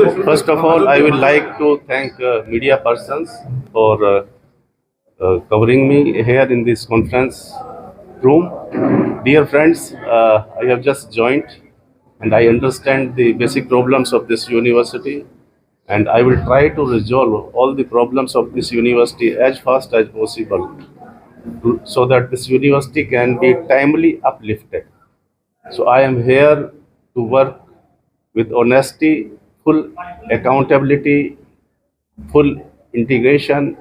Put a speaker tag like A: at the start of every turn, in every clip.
A: First of all, I would like to thank media persons for covering me here in this conference room. Dear friends, I have just joined and I understand the basic problems of this university, and I will try to resolve all the problems of this university as fast as possible so that this university can be timely uplifted. So I am here to work with honesty, full accountability, full integration.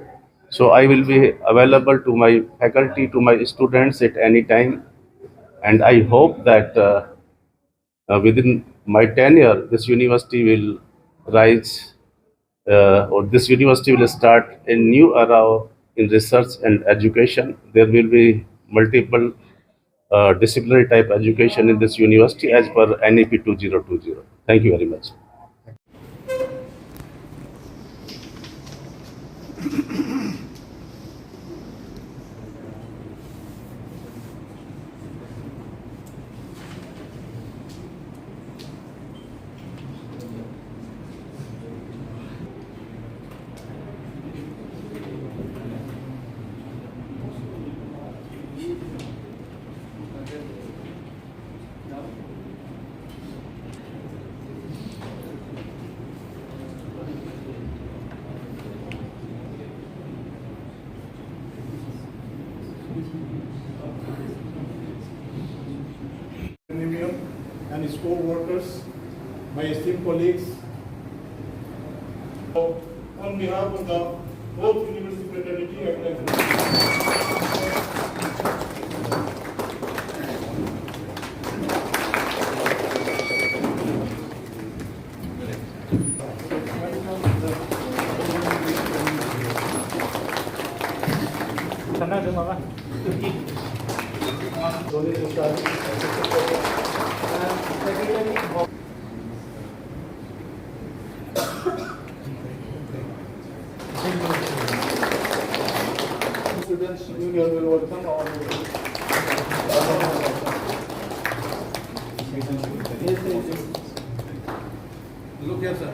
A: So I will be available to my faculty, to my students at any time. And I hope that within my tenure, this university will rise, or this university will start a new era in research and education. There will be multiple disciplinary type education in this university as per NEP 2020. Thank you very much.
B: And its co-workers, my esteemed colleagues. On behalf of the whole university fraternity, I would like to Students Union will welcome our look here, sir.